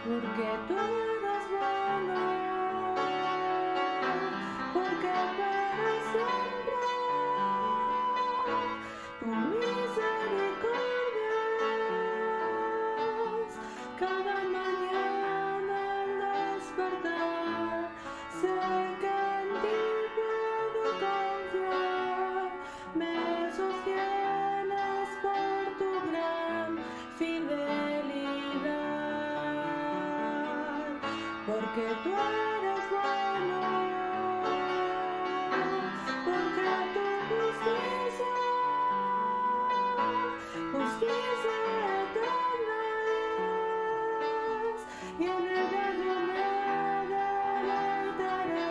porque tú eres bueno, porque para siempre tu misericordia es. Cada mañana al despertar sé que en ti puedo confiar, me sostienes por tu gran fidelidad, porque tú eres bueno, porque tu justicia eterna es, y en ella yo me deleitaré,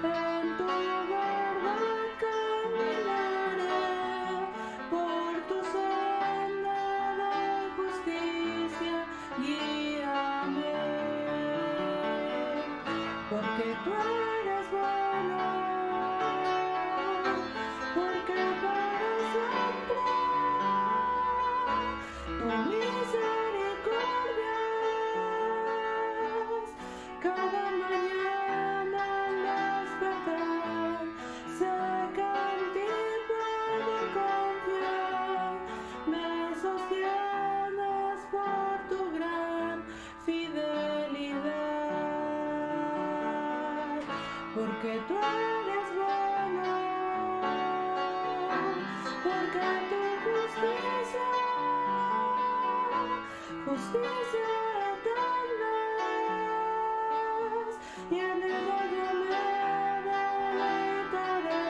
en tu verdad caminaré, por tu senda de justicia guíame, porque tú eres bueno, porque para siempre tu misericordia es. Cada mañana al despertar sé que en ti puedo confiar, me sostienes por tu gran fidelidad, porque tú eres bueno, porque tu justicia eterna es, y en ella yo me deleitaré,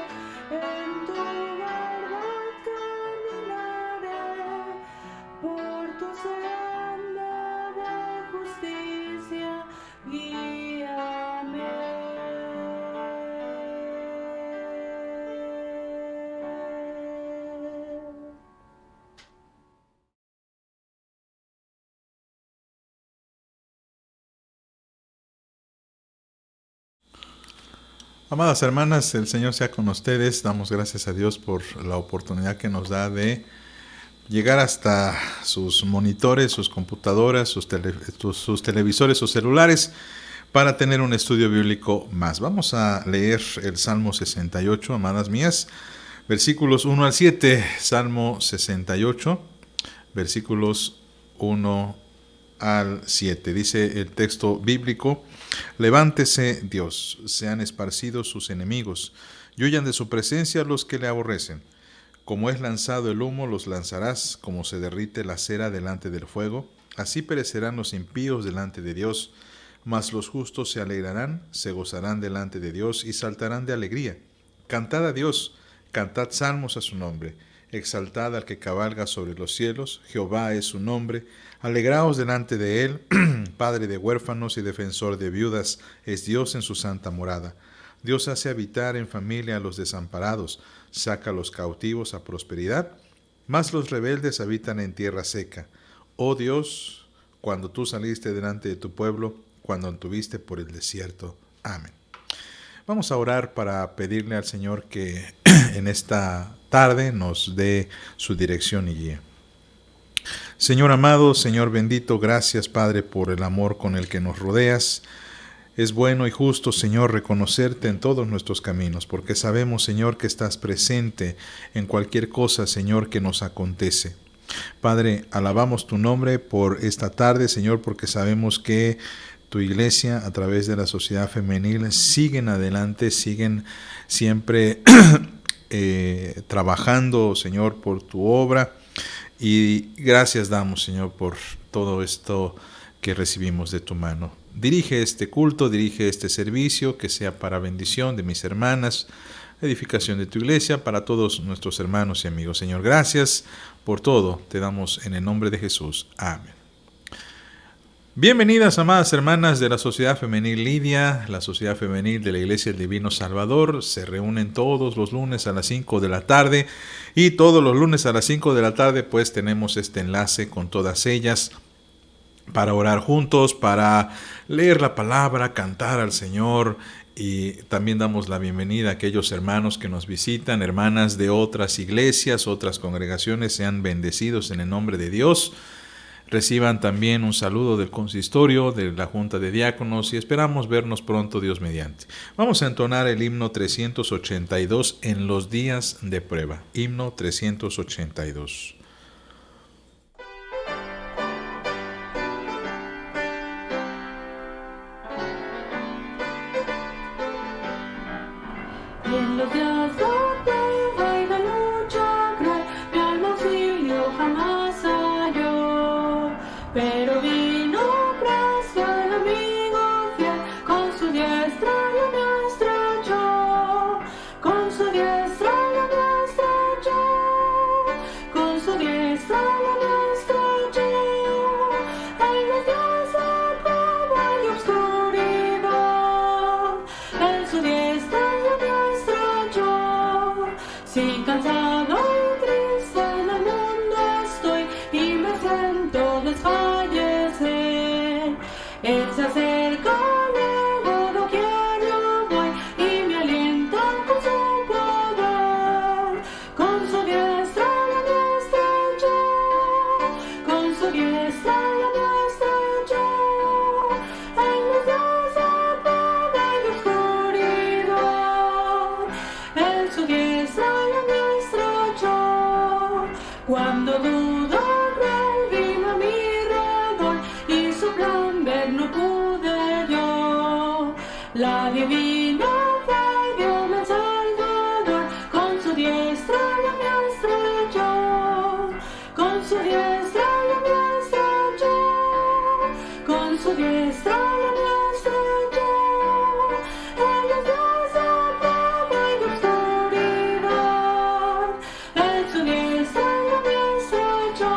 en tu verdad caminaré, por tu senda de justicia guíame. Amadas hermanas, el Señor sea con ustedes. Damos gracias a Dios por la oportunidad que nos da de llegar hasta sus monitores, sus computadoras, sus televisores, sus celulares, para tener un estudio bíblico más. Vamos a leer el Salmo 68, amadas mías, versículos 1 al 7. Salmo 68, versículos 1 al 7. Dice el texto bíblico: Levántese Dios, sean esparcidos sus enemigos, y huyan de su presencia los que le aborrecen. Como es lanzado el humo, los lanzarás, como se derrite la cera delante del fuego. Así perecerán los impíos delante de Dios, mas los justos se alegrarán, se gozarán delante de Dios y saltarán de alegría. Cantad a Dios, cantad salmos a su nombre, exaltad al que cabalga sobre los cielos, Jehová es su nombre. Alegraos delante de él, Padre de huérfanos y defensor de viudas, es Dios en su santa morada. Dios hace habitar en familia a los desamparados, saca a los cautivos a prosperidad, mas los rebeldes habitan en tierra seca. Oh Dios, cuando tú saliste delante de tu pueblo, cuando anduviste por el desierto. Amén. Vamos a orar para pedirle al Señor que en esta tarde nos dé su dirección y guía. Señor amado, Señor bendito, gracias Padre por el amor con el que nos rodeas. Es bueno y justo, Señor, reconocerte en todos nuestros caminos, porque sabemos, Señor, que estás presente en cualquier cosa, Señor, que nos acontece. Padre, alabamos tu nombre por esta tarde, Señor, porque sabemos que tu iglesia, a través de la sociedad femenil, siguen adelante, siguen siempre trabajando, Señor, por tu obra. Y gracias damos, Señor, por todo esto que recibimos de tu mano. Dirige este culto, dirige este servicio, que sea para bendición de mis hermanas, edificación de tu iglesia, para todos nuestros hermanos y amigos. Señor, gracias por todo. Te damos en el nombre de Jesús. Amén. Bienvenidas, amadas hermanas de la Sociedad Femenil Lidia, la Sociedad Femenil de la Iglesia del Divino Salvador. Se reúnen todos los lunes a las 5 de la tarde y todos los lunes a las 5 de la tarde pues tenemos este enlace con todas ellas para orar juntos, para leer la palabra, cantar al Señor, y también damos la bienvenida a aquellos hermanos que nos visitan, hermanas de otras iglesias, otras congregaciones. Sean bendecidos en el nombre de Dios. Reciban también un saludo del consistorio, de la Junta de Diáconos y esperamos vernos pronto, Dios mediante. Vamos a entonar el himno 382 en los días de prueba. Himno 382. Y en los días de prueba y de lucha cruel, mi alma auxilio jamás halló. Pero vino presto el amigo fiel, con su diestra la me estrechó. Con su diestra la me estrechó. Con su diestra la me estrechó. En los días de prueba y obscuridad, en su diestra la me estrechó. Si cansado y triste en el mundo estoy y me siento desfallecer, Él se acerca luego doquier yo voy y me alienta con su poder. Con su diestra la me estrechó. Con su diestra la me estrechó. En los días de prueba y oscuridad, en su diestra la me estrechó. Cuando dudo cruel vino a mi redor y su plan ver no pude yo. La divina fe dióme el Salvador, con su diestra la me estrechó. Con su diestra la me estrechó. Con su diestra la me estrechó. En los días de prueba y de oscuridad, en su diestra la me estrechó.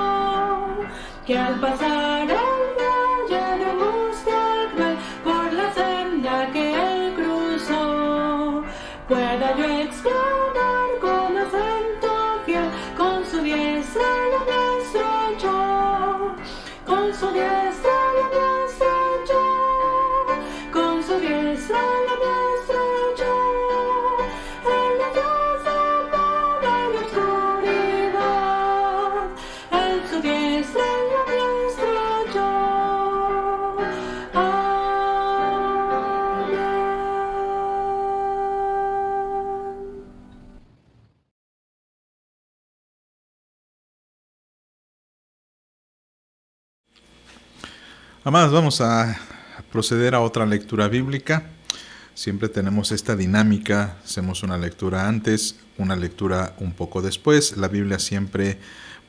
Que al pasar el valle de angustia cruel, por la senda que él cruzó, pueda yo exclamar con acento fiel, con su diestra la me estrechó. Con su diestra la me estrechó. Con su diestra la me estrechó. En los días de prueba y oscuridad, en su diestra la me estrechó. Amén. Amados, vamos a proceder a otra lectura bíblica. Siempre tenemos esta dinámica, hacemos una lectura antes, una lectura un poco después. La Biblia siempre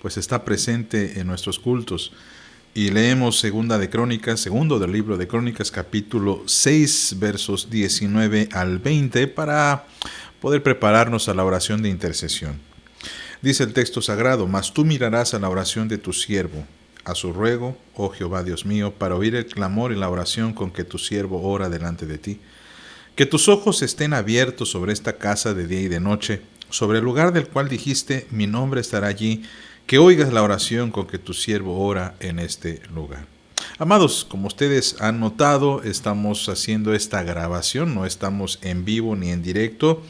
pues está presente en nuestros cultos. Y leemos segundo del libro de Crónicas, capítulo 6, versos 19 al 20, para poder prepararnos a la oración de intercesión. Dice el texto sagrado: mas tú mirarás a la oración de tu siervo, a su ruego, oh Jehová Dios mío, para oír el clamor y la oración con que tu siervo ora delante de ti. Que tus ojos estén abiertos sobre esta casa de día y de noche, sobre el lugar del cual dijiste, mi nombre estará allí, que oigas la oración con que tu siervo ora en este lugar. Amados, como ustedes han notado, estamos haciendo esta grabación, no estamos en vivo ni en directo,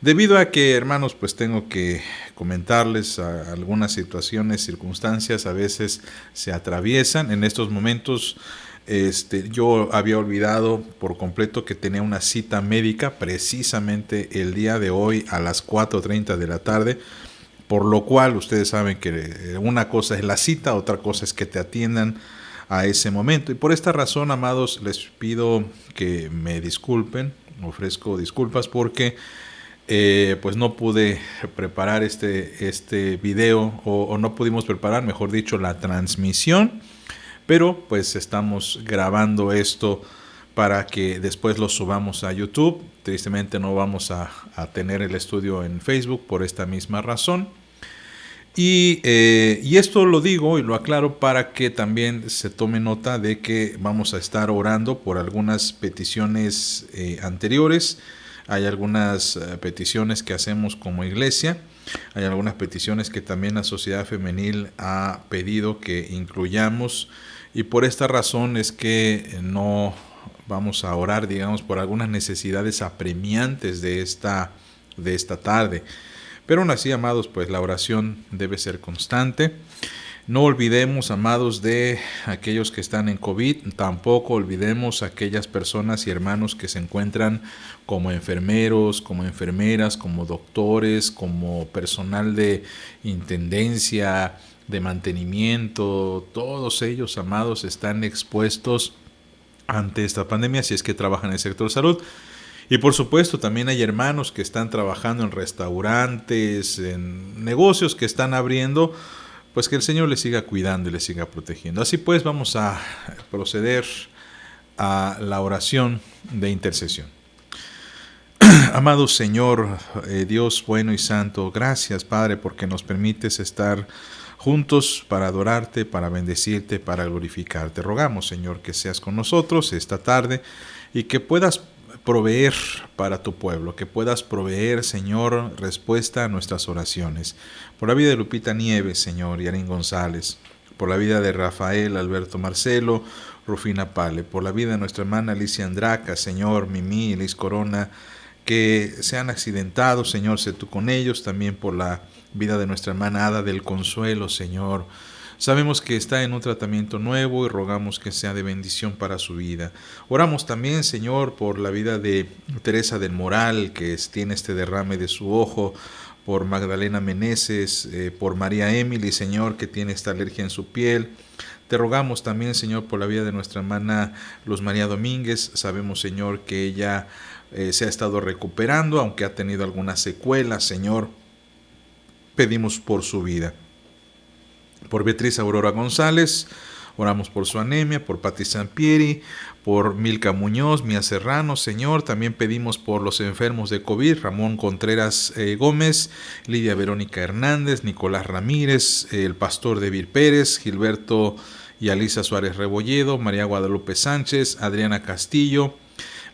debido a que, hermanos, pues tengo que comentarles algunas situaciones, circunstancias, a veces se atraviesan. En estos momentos yo había olvidado por completo que tenía una cita médica precisamente el día de hoy a las 4:30 de la tarde, por lo cual ustedes saben que una cosa es la cita, otra cosa es que te atiendan a ese momento. Y por esta razón, amados, les pido que me disculpen, ofrezco disculpas porque pues no pude preparar este video o no pudimos preparar, mejor dicho, la transmisión, pero pues estamos grabando esto para que después lo subamos a YouTube. Tristemente no vamos a tener el estudio en Facebook por esta misma razón. Y esto lo digo y lo aclaro para que también se tome nota de que vamos a estar orando por algunas peticiones anteriores. Hay algunas peticiones que hacemos como iglesia, hay algunas peticiones que también la Sociedad Femenil ha pedido que incluyamos, y por esta razón es que no vamos a orar, digamos, por algunas necesidades apremiantes de esta tarde. Pero aún así, amados, pues la oración debe ser constante. No olvidemos, amados, de aquellos que están en COVID, tampoco olvidemos a aquellas personas y hermanos que se encuentran como enfermeros, como enfermeras, como doctores, como personal de intendencia, de mantenimiento. Todos ellos, amados, están expuestos ante esta pandemia si es que trabajan en el sector salud. Y por supuesto también hay hermanos que están trabajando en restaurantes, en negocios que están abriendo, pues que el Señor les siga cuidando y les siga protegiendo. Así pues, vamos a proceder a la oración de intercesión. Amado Señor, Dios bueno y santo, gracias Padre porque nos permites estar juntos para adorarte, para bendecirte, para glorificarte. Rogamos, Señor, que seas con nosotros esta tarde y que puedas proveer para tu pueblo, que puedas proveer, Señor, respuesta a nuestras oraciones. Por la vida de Lupita Nieves, Señor, y Arín González, por la vida de Rafael, Alberto Marcelo, Rufina Pale, por la vida de nuestra hermana Alicia Andraca, Señor, Mimi, Liz Corona, que se han accidentado, Señor, sé tú con ellos, también por la vida de nuestra hermana Ada del Consuelo, Señor. Sabemos que está en un tratamiento nuevo y rogamos que sea de bendición para su vida. Oramos también, Señor, por la vida de Teresa del Moral, que tiene este derrame de su ojo, por Magdalena Meneses, por María Emily, Señor, que tiene esta alergia en su piel. Te rogamos también, Señor, por la vida de nuestra hermana Luz María Domínguez. Sabemos, Señor, que ella se ha estado recuperando, aunque ha tenido algunas secuelas, Señor. Pedimos por su vida. Por Beatriz Aurora González, oramos por su anemia, por Pati Sampieri, por Milka Muñoz, Mía Serrano, Señor. También pedimos por los enfermos de COVID, Ramón Contreras Gómez, Lidia Verónica Hernández, Nicolás Ramírez, el pastor David Pérez, Gilberto y Alisa Suárez Rebolledo, María Guadalupe Sánchez, Adriana Castillo,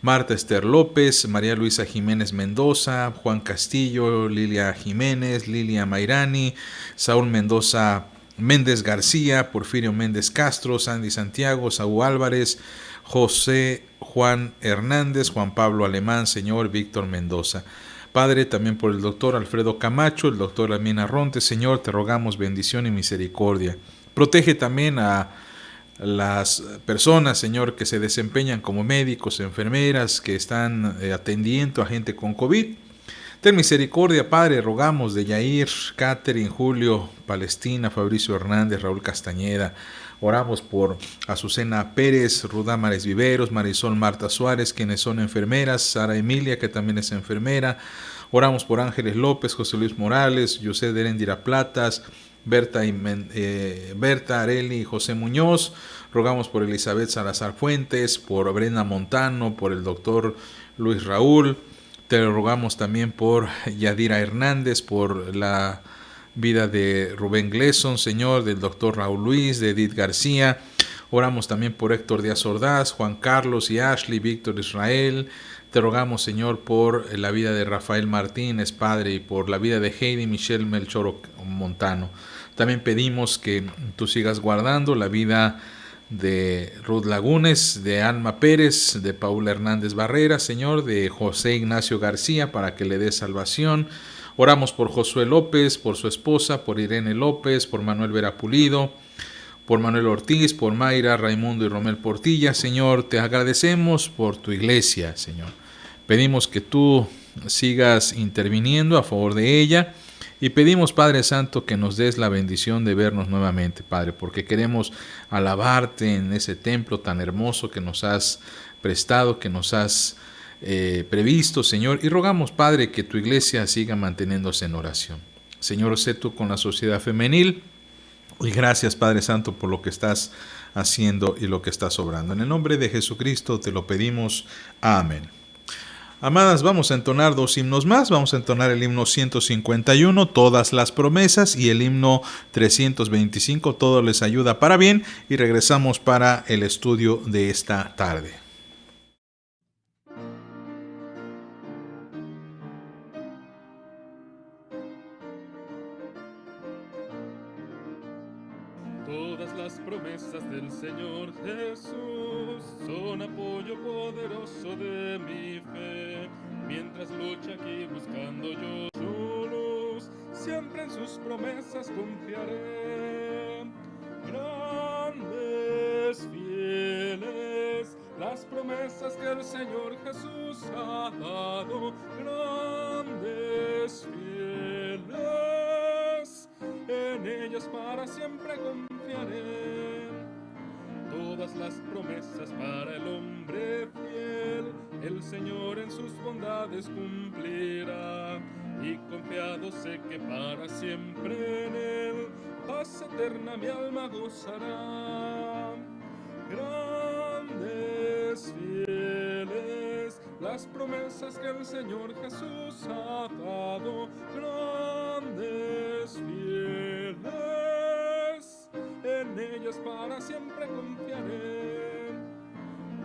Marta Esther López, María Luisa Jiménez Mendoza, Juan Castillo, Lilia Jiménez, Lilia Mairani, Saúl Mendoza Méndez García, Porfirio Méndez Castro, Sandy Santiago, Saúl Álvarez, José Juan Hernández, Juan Pablo Alemán, Señor, Víctor Mendoza. Padre, también por el doctor Alfredo Camacho, el doctor Amina Ronte, Señor, te rogamos bendición y misericordia. Protege también a las personas, Señor, que se desempeñan como médicos, enfermeras, que están atendiendo a gente con COVID. Ten misericordia, Padre, rogamos de Yair, Catherine, Julio, Palestina, Fabricio Hernández, Raúl Castañeda. Oramos por Azucena Pérez, Rudámares Viveros, Marisol Marta Suárez, quienes son enfermeras, Sara Emilia, que también es enfermera. Oramos por Ángeles López, José Luis Morales, José de Erendira Platas, Berta Areli y José Muñoz. Rogamos por Elizabeth Salazar Fuentes, por Brenda Montano, por el doctor Luis Raúl. Te rogamos también por Yadira Hernández, por la vida de Rubén Gleason, Señor, del doctor Raúl Luis, de Edith García. Oramos también por Héctor Díaz Ordaz, Juan Carlos y Ashley, Víctor Israel. Te rogamos, Señor, por la vida de Rafael Martínez, Padre, y por la vida de Heidi Michelle Melchor Montano. También pedimos que tú sigas guardando la vida de Ruth Lagunes, de Alma Pérez, de Paula Hernández Barrera, Señor, de José Ignacio García, para que le dé salvación. Oramos por Josué López, por su esposa, por Irene López, por Manuel Vera Pulido, por Manuel Ortiz, por Mayra, Raimundo y Romel Portilla. Señor, te agradecemos por tu iglesia, Señor. Pedimos que tú sigas interviniendo a favor de ella. Y pedimos, Padre Santo, que nos des la bendición de vernos nuevamente, Padre, porque queremos alabarte en ese templo tan hermoso que nos has prestado, que nos has previsto, Señor. Y rogamos, Padre, que tu iglesia siga manteniéndose en oración. Señor, sé tú con la sociedad femenil. Y gracias, Padre Santo, por lo que estás haciendo y lo que estás obrando. En el nombre de Jesucristo te lo pedimos. Amén. Amadas, vamos a entonar dos himnos más. Vamos a entonar el himno 151, Todas las promesas, y el himno 325, Todo les ayuda para bien. Y regresamos para el estudio de esta tarde. Todas las promesas del Señor Jesús son apoyo poderoso de mi fe. Mientras lucho aquí buscando yo su luz, siempre en sus promesas confiaré. promesas que el Señor Jesús ha dado, grandes, fieles, en ellas para siempre confiaré. Todas las promesas para el hombre fiel, el Señor en sus bondades cumplirá, y confiado sé que para siempre en Él, paz eterna mi alma gozará. Grandes, fieles, las promesas que el Señor Jesús ha dado, grandes, fieles, en ellas para siempre confiaré.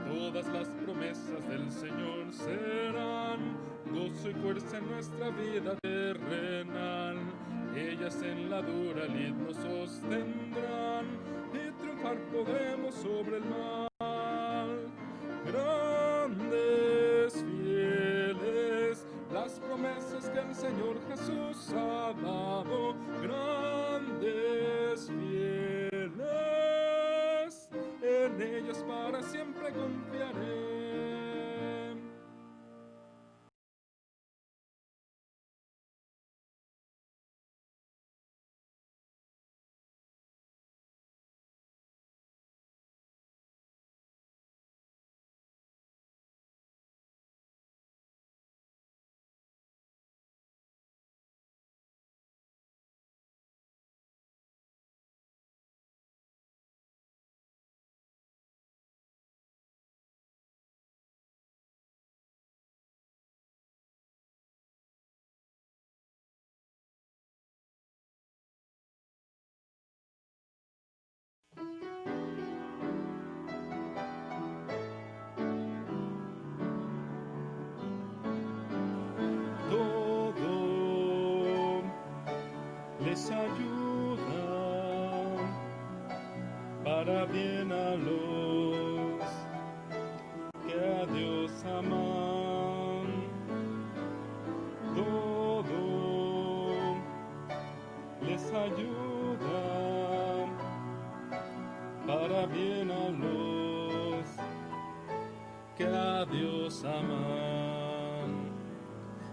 Todas las promesas del Señor serán gozo y fuerza en nuestra vida terrenal. Ellas en la dura lid nos sostendrán y triunfar podremos sobre el mal. Grandes, fieles, las promesas que el Señor Jesús ha dado, grandes, fieles, en ellas para siempre confiaré. Les ayuda para bien a los que a Dios aman. Todo les ayuda para bien a los que a Dios aman.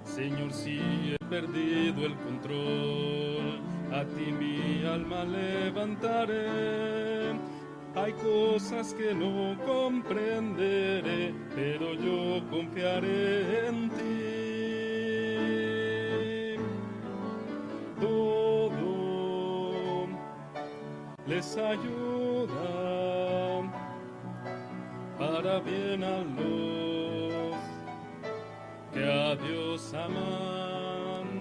Señor, si he perdido el control, a ti mi alma levantaré. Hay cosas que no comprenderé, pero yo confiaré en ti. Todo les ayuda para bien a los que a Dios aman.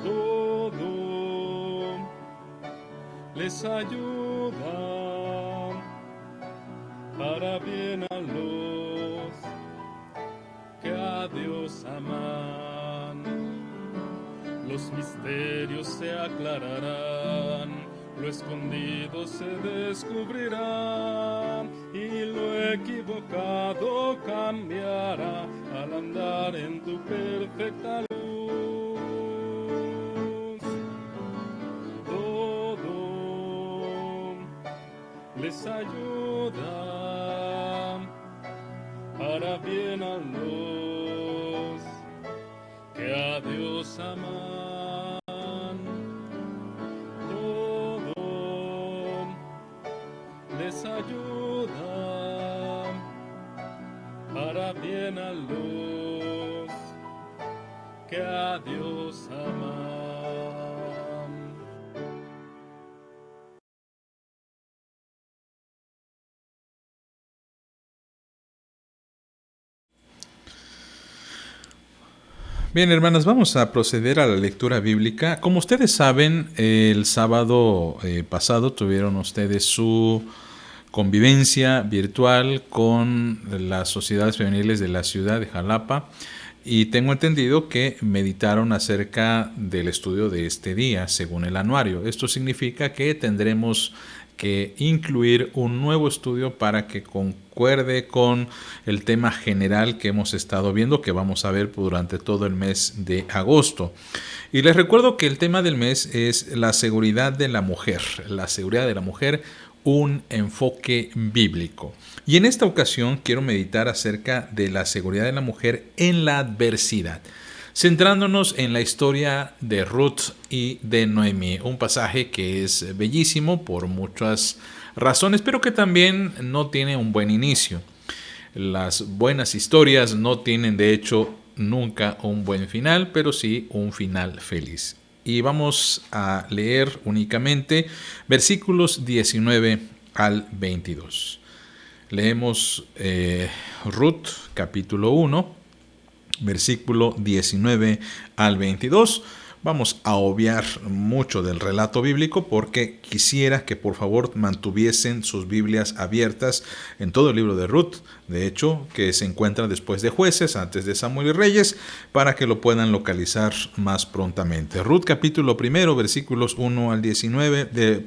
Todo les ayuda para bien a los que a Dios aman. Los misterios se aclararán, lo escondido se descubrirá, y lo equivocado cambiará al andar en tu perfecta luz. Todo les ayuda para bien a los que a Dios aman. Todo les ayuda para bien a los que a Dios aman. Bien, hermanas, vamos a proceder a la lectura bíblica. Como ustedes saben, el sábado pasado tuvieron ustedes su convivencia virtual con las sociedades femeniles de la ciudad de Jalapa, y tengo entendido que meditaron acerca del estudio de este día según el anuario. Esto significa que tendremos que incluir un nuevo estudio para que concuerde con el tema general que hemos estado viendo, que vamos a ver durante todo el mes de agosto. Y les recuerdo que el tema del mes es la seguridad de la mujer un enfoque bíblico. Y en esta ocasión quiero meditar acerca de la seguridad de la mujer en la adversidad, centrándonos en la historia de Ruth y de Noemí, un pasaje que es bellísimo por muchas razones, pero que también no tiene un buen inicio. Las buenas historias no tienen, de hecho, nunca un buen final, pero sí un final feliz. Y vamos a leer únicamente versículos 19 al 22. Leemos Ruth capítulo 1, versículo 19 al 22. Vamos a obviar mucho del relato bíblico porque quisiera que por favor mantuviesen sus Biblias abiertas en todo el libro de Ruth, de hecho, que se encuentra después de Jueces, antes de Samuel y Reyes, para que lo puedan localizar más prontamente. Ruth capítulo 1, versículos 1 al 19,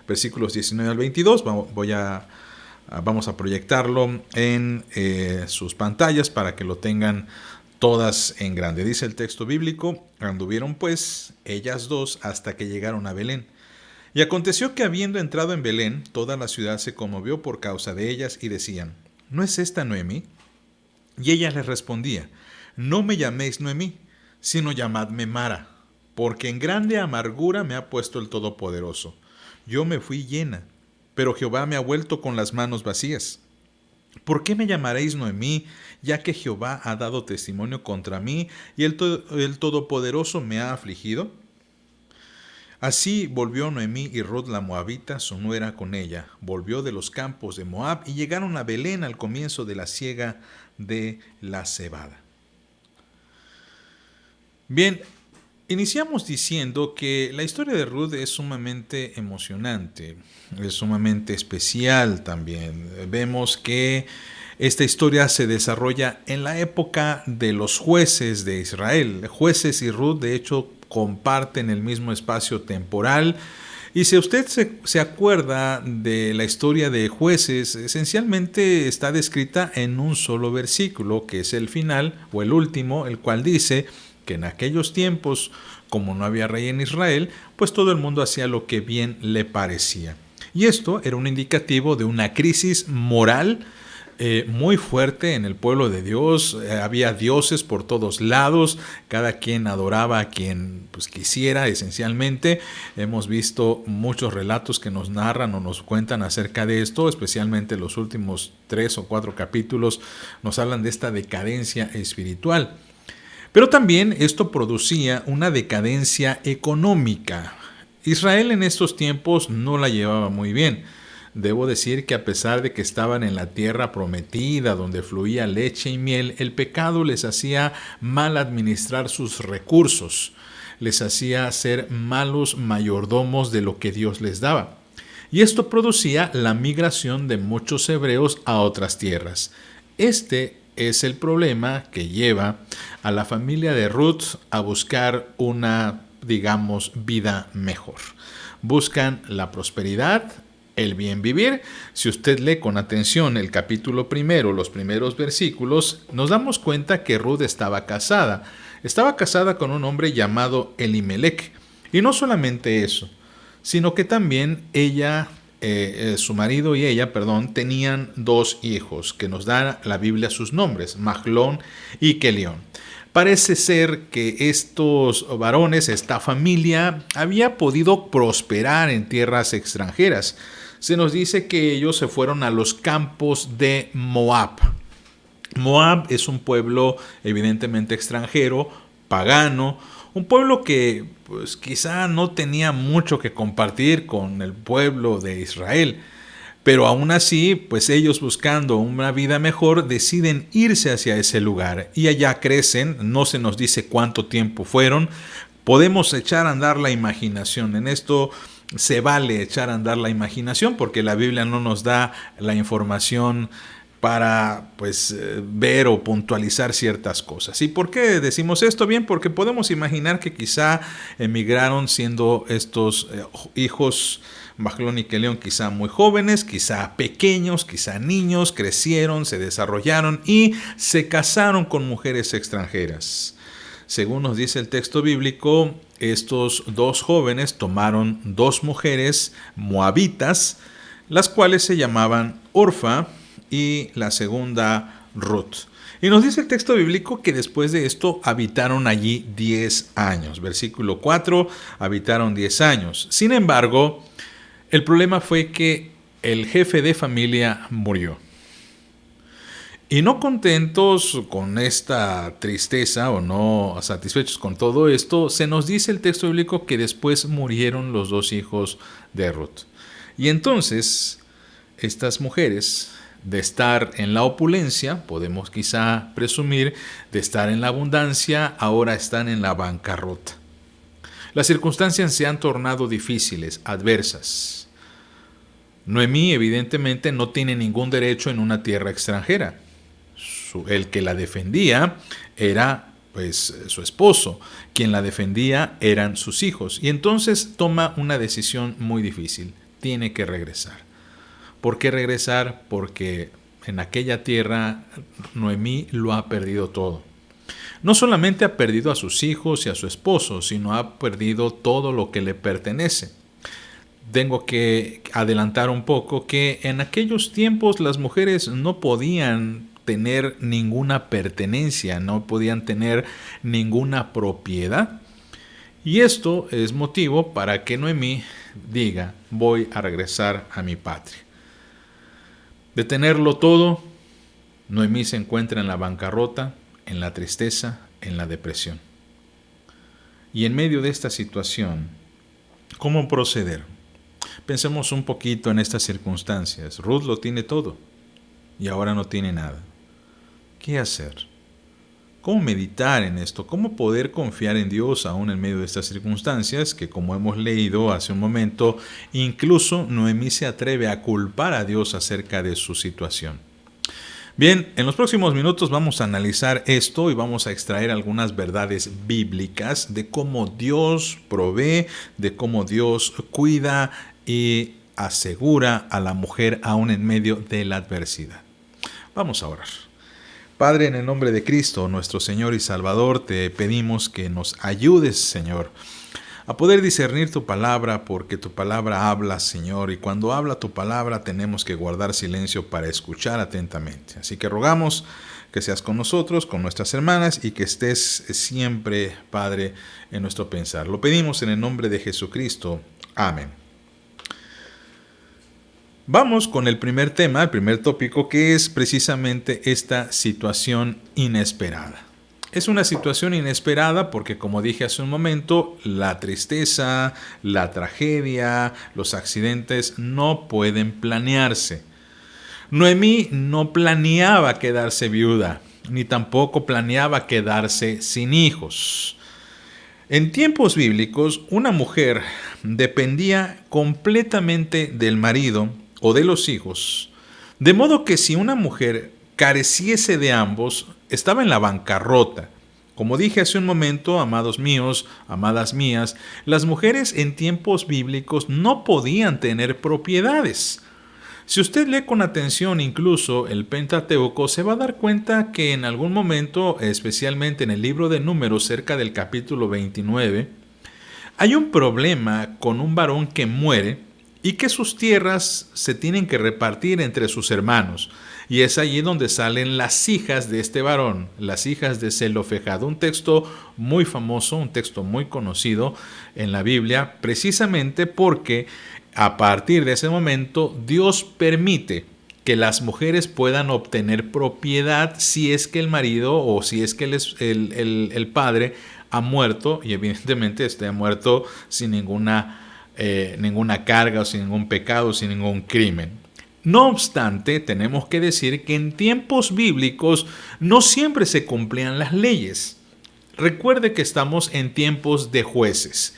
versículos 19 al 22, vamos a proyectarlo en sus pantallas para que lo tengan todas en grande. Dice el texto bíblico: anduvieron pues ellas dos hasta que llegaron a Belén. Y aconteció que habiendo entrado en Belén, toda la ciudad se conmovió por causa de ellas y decían: ¿no es esta Noemí? Y ella les respondía: no me llaméis Noemí, sino llamadme Mara, porque en grande amargura me ha puesto el Todopoderoso. Yo me fui llena, pero Jehová me ha vuelto con las manos vacías. ¿Por qué me llamaréis Noemí, ya que Jehová ha dado testimonio contra mí y el Todopoderoso me ha afligido? Así volvió Noemí y Ruth la moabita, su nuera, con ella. Volvió de los campos de Moab y llegaron a Belén al comienzo de la siega de la cebada. Bien, iniciamos diciendo que la historia de Ruth es sumamente emocionante, es sumamente especial también. Vemos que esta historia se desarrolla en la época de los jueces de Israel. Jueces y Ruth, de hecho, comparten el mismo espacio temporal. Y si usted se acuerda de la historia de Jueces, esencialmente está descrita en un solo versículo, que es el final o el último, el cual dice que en aquellos tiempos, como no había rey en Israel, pues todo el mundo hacía lo que bien le parecía. Y esto era un indicativo de una crisis moral muy fuerte en el pueblo de Dios. Había dioses por todos lados, cada quien adoraba a quien quisiera, esencialmente. Hemos visto muchos relatos que nos narran o nos cuentan acerca de esto, especialmente los últimos 3 o 4 capítulos nos hablan de esta decadencia espiritual. Pero también esto producía una decadencia económica. Israel en estos tiempos no la llevaba muy bien. Debo decir que a pesar de que estaban en la tierra prometida, donde fluía leche y miel, el pecado les hacía mal administrar sus recursos, les hacía ser malos mayordomos de lo que Dios les daba. Y esto producía la migración de muchos hebreos a otras tierras. Este es el problema que lleva a la familia de Ruth a buscar una, vida mejor. Buscan la prosperidad, el bien vivir. Si usted lee con atención el capítulo 1, los primeros versículos, nos damos cuenta que Ruth estaba casada. Estaba casada con un hombre llamado Elimelech. Y no solamente eso, sino que también su marido y ella, tenían 2 hijos, que nos da la Biblia sus nombres, Mahlón y Kelión. Parece ser que estos varones, esta familia, había podido prosperar en tierras extranjeras. Se nos dice que ellos se fueron a los campos de Moab. Moab es un pueblo evidentemente extranjero, pagano, un pueblo que quizá no tenía mucho que compartir con el pueblo de Israel. Pero aún así, ellos buscando una vida mejor, deciden irse hacia ese lugar. Y allá crecen, no se nos dice cuánto tiempo fueron. Podemos echar a andar la imaginación. En esto se vale echar a andar la imaginación porque la Biblia no nos da la información para ver o puntualizar ciertas cosas. ¿Y por qué decimos esto? Bien, porque podemos imaginar que quizá emigraron siendo estos hijos Mahlón y Kelión quizá muy jóvenes, quizá pequeños, quizá niños, crecieron, se desarrollaron y se casaron con mujeres extranjeras. Según nos dice el texto bíblico, estos 2 jóvenes tomaron 2 mujeres moabitas, las cuales se llamaban Orfa y la segunda Ruth. Y nos dice el texto bíblico que después de esto habitaron allí 10 años. Versículo 4, habitaron 10 años. Sin embargo, el problema fue que el jefe de familia murió. Y no contentos con esta tristeza o no satisfechos con todo esto, se nos dice el texto bíblico que después murieron los 2 hijos de Ruth. Y entonces, estas mujeres, de estar en la opulencia, podemos quizá presumir, de estar en la abundancia, ahora están en la bancarrota. Las circunstancias se han tornado difíciles, adversas. Noemí evidentemente no tiene ningún derecho en una tierra extranjera. El que la defendía era su esposo. Quien la defendía eran sus hijos. Y entonces toma una decisión muy difícil. Tiene que regresar. ¿Por qué regresar? Porque en aquella tierra Noemí lo ha perdido todo. No solamente ha perdido a sus hijos y a su esposo, sino ha perdido todo lo que le pertenece. Tengo que adelantar un poco que en aquellos tiempos las mujeres no podían tener ninguna pertenencia, no podían tener ninguna propiedad. Y esto es motivo para que Noemí diga, voy a regresar a mi patria. De tenerlo todo, Noemí se encuentra en la bancarrota, en la tristeza, en la depresión. Y en medio de esta situación, ¿cómo proceder? Pensemos un poquito en estas circunstancias. Ruth lo tiene todo y ahora no tiene nada. ¿Qué hacer? ¿Cómo meditar en esto? ¿Cómo poder confiar en Dios aún en medio de estas circunstancias que, como hemos leído hace un momento, incluso Noemí se atreve a culpar a Dios acerca de su situación? Bien, en los próximos minutos vamos a analizar esto y vamos a extraer algunas verdades bíblicas de cómo Dios provee, de cómo Dios cuida y asegura a la mujer aún en medio de la adversidad. Vamos a orar. Padre, en el nombre de Cristo, nuestro Señor y Salvador, te pedimos que nos ayudes, Señor, a poder discernir tu palabra, porque tu palabra habla, Señor, y cuando habla tu palabra tenemos que guardar silencio para escuchar atentamente. Así que rogamos que seas con nosotros, con nuestras hermanas, y que estés siempre, Padre, en nuestro pensar. Lo pedimos en el nombre de Jesucristo. Amén. Vamos con el primer tema, el primer tópico, que es precisamente esta situación inesperada. Es una situación inesperada porque, como dije hace un momento, la tristeza, la tragedia, los accidentes no pueden planearse. Noemí no planeaba quedarse viuda, ni tampoco planeaba quedarse sin hijos. En tiempos bíblicos, una mujer dependía completamente del marido o de los hijos, de modo que si una mujer careciese de ambos, estaba en la bancarrota. Como dije hace un momento, amados míos, amadas mías, las mujeres en tiempos bíblicos no podían tener propiedades. Si usted lee con atención incluso el Pentateuco, se va a dar cuenta que en algún momento, especialmente en el libro de Números, cerca del capítulo 29, hay un problema con un varón que muere y que sus tierras se tienen que repartir entre sus hermanos. Y es allí donde salen las hijas de este varón, las hijas de Zelofejad. Un texto muy famoso, un texto muy conocido en la Biblia, precisamente porque a partir de ese momento Dios permite que las mujeres puedan obtener propiedad si es que el marido o si es que el padre ha muerto, y evidentemente ha muerto sin ninguna carga o sin ningún pecado, sin ningún crimen. No obstante, tenemos que decir que en tiempos bíblicos no siempre se cumplían las leyes. Recuerde que estamos en tiempos de jueces.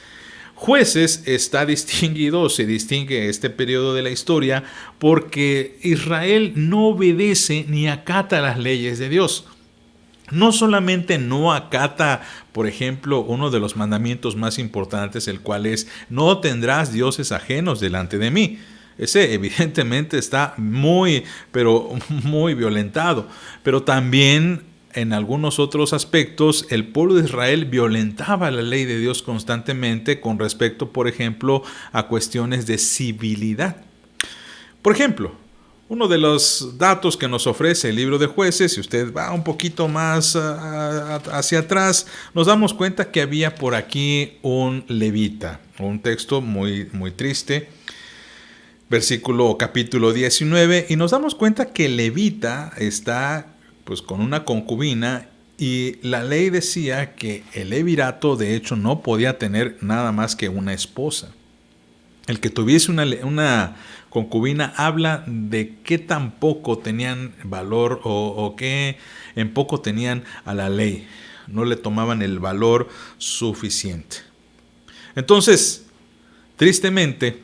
Jueces está distinguido, se distingue este periodo de la historia porque Israel no obedece ni acata las leyes de Dios. No solamente no acata, por ejemplo, uno de los mandamientos más importantes, el cual es: no tendrás dioses ajenos delante de mí. Ese evidentemente está muy violentado. Pero también en algunos otros aspectos el pueblo de Israel violentaba la ley de Dios constantemente con respecto, por ejemplo, a cuestiones de civilidad. Por ejemplo, uno de los datos que nos ofrece el libro de Jueces, si usted va un poquito más hacia atrás, nos damos cuenta que había por aquí un levita, un texto muy, muy triste, capítulo 19, y nos damos cuenta que el levita está pues con una concubina, y la ley decía que el levirato de hecho no podía tener nada más que una esposa. El que tuviese una concubina habla de qué tan poco tenían valor o qué en poco tenían a la ley. No le tomaban el valor suficiente. Entonces, tristemente,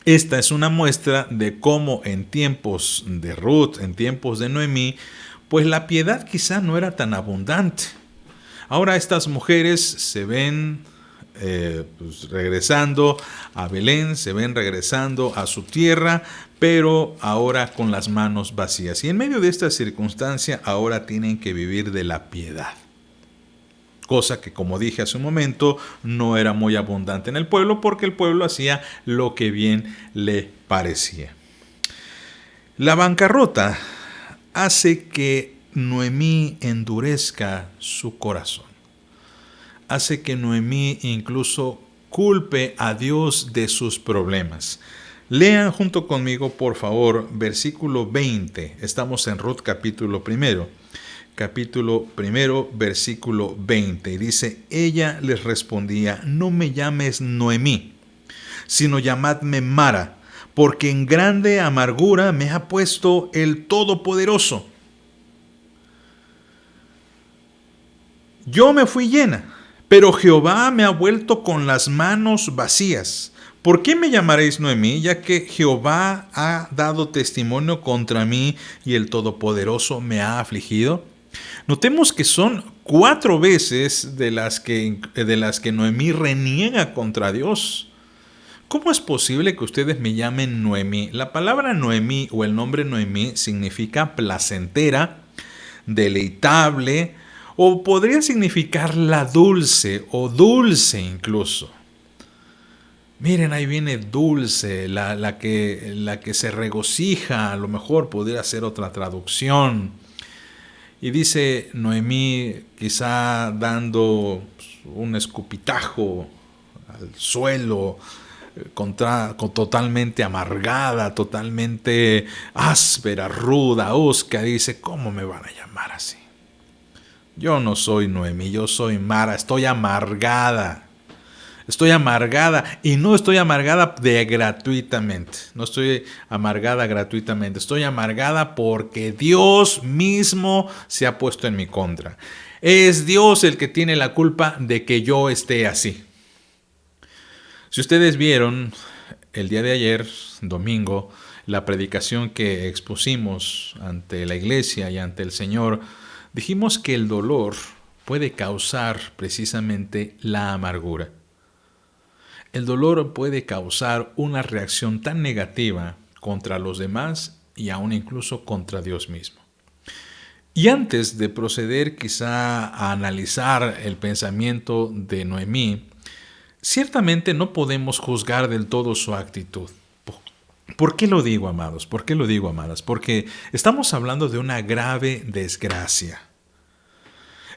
esta es una muestra de cómo en tiempos de Ruth, en tiempos de Noemí, pues la piedad quizá no era tan abundante. Ahora estas mujeres se ven pues regresando a Belén, se ven regresando a su tierra, pero ahora con las manos vacías. Y en medio de esta circunstancia ahora tienen que vivir de la piedad. Cosa que, como dije hace un momento, no era muy abundante en el pueblo, porque el pueblo hacía lo que bien le parecía. La bancarrota hace que Noemí endurezca su corazón. Hace que Noemí incluso culpe a Dios de sus problemas. Lean junto conmigo, por favor, versículo 20. Estamos en Ruth capítulo 1. Capítulo 1, versículo 20. Y dice, ella les respondía, no me llames Noemí, sino llamadme Mara, porque en grande amargura me ha puesto el Todopoderoso. Yo me fui llena, pero Jehová me ha vuelto con las manos vacías. ¿Por qué me llamaréis Noemí? Ya que Jehová ha dado testimonio contra mí y el Todopoderoso me ha afligido. Notemos que son 4 veces de las que Noemí reniega contra Dios. ¿Cómo es posible que ustedes me llamen Noemí? La palabra Noemí o el nombre Noemí significa placentera, deleitable, o podría significar la dulce o dulce incluso. Miren, ahí viene dulce, la que se regocija, a lo mejor podría ser otra traducción. Y dice Noemí, quizá dando un escupitajo al suelo, totalmente amargada, totalmente áspera, ruda, hosca. Dice, ¿cómo me van a llamar así? Yo no soy Noemí, yo soy Mara, estoy amargada. Estoy amargada y no estoy amargada gratuitamente. No estoy amargada gratuitamente. Estoy amargada porque Dios mismo se ha puesto en mi contra. Es Dios el que tiene la culpa de que yo esté así. Si ustedes vieron el día de ayer, domingo, la predicación que expusimos ante la iglesia y ante el Señor, dijimos que el dolor puede causar precisamente la amargura. El dolor puede causar una reacción tan negativa contra los demás y aún incluso contra Dios mismo. Y antes de proceder quizá a analizar el pensamiento de Noemí, ciertamente no podemos juzgar del todo su actitud. ¿Por qué lo digo, amados? ¿Por qué lo digo, amadas? Porque estamos hablando de una grave desgracia.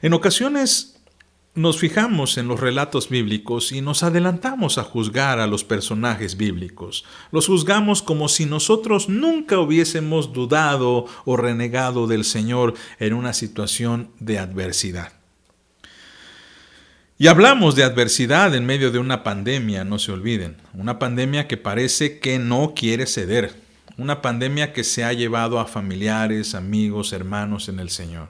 En ocasiones nos fijamos en los relatos bíblicos y nos adelantamos a juzgar a los personajes bíblicos. Los juzgamos como si nosotros nunca hubiésemos dudado o renegado del Señor en una situación de adversidad. Y hablamos de adversidad en medio de una pandemia, no se olviden. Una pandemia que parece que no quiere ceder. Una pandemia que se ha llevado a familiares, amigos, hermanos en el Señor.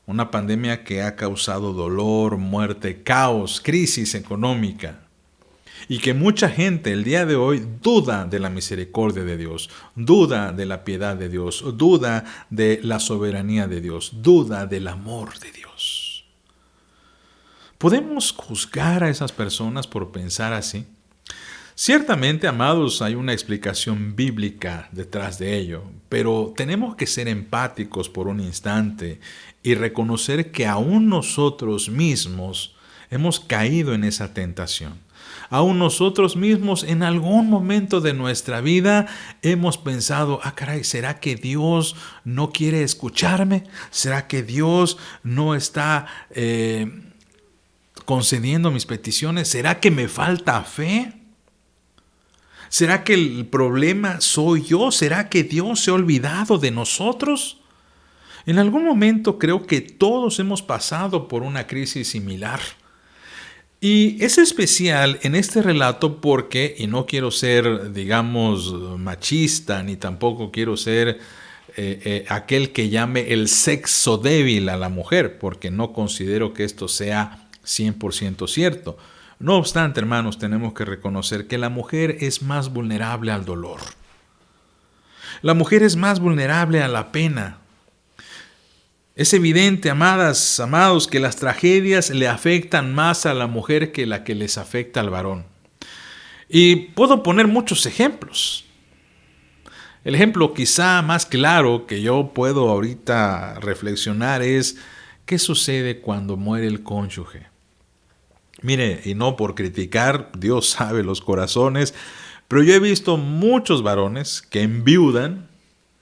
Una pandemia que ha causado dolor, muerte, caos, crisis económica. Y que mucha gente el día de hoy duda de la misericordia de Dios, duda de la piedad de Dios, duda de la soberanía de Dios, duda del amor de Dios. ¿Podemos juzgar a esas personas por pensar así? Ciertamente, amados, hay una explicación bíblica detrás de ello, pero tenemos que ser empáticos por un instante y reconocer que aún nosotros mismos hemos caído en esa tentación. Aún nosotros mismos en algún momento de nuestra vida hemos pensado, caray, ¿será que Dios no quiere escucharme? ¿Será que Dios no está concediendo mis peticiones? ¿Será que me falta fe? ¿Será que el problema soy yo? ¿Será que Dios se ha olvidado de nosotros? En algún momento creo que todos hemos pasado por una crisis similar. Y es especial en este relato porque, y no quiero ser, digamos, machista, ni tampoco quiero ser aquel que llame el sexo débil a la mujer, porque no considero que esto sea 100% cierto. No obstante, hermanos, tenemos que reconocer que la mujer es más vulnerable al dolor. La mujer es más vulnerable a la pena. Es evidente, amadas, amados, que las tragedias le afectan más a la mujer que la que les afecta al varón. Y puedo poner muchos ejemplos. El ejemplo quizá más claro que yo puedo ahorita reflexionar es ¿qué sucede cuando muere el cónyuge? Mire, y no por criticar, Dios sabe los corazones, pero yo he visto muchos varones que enviudan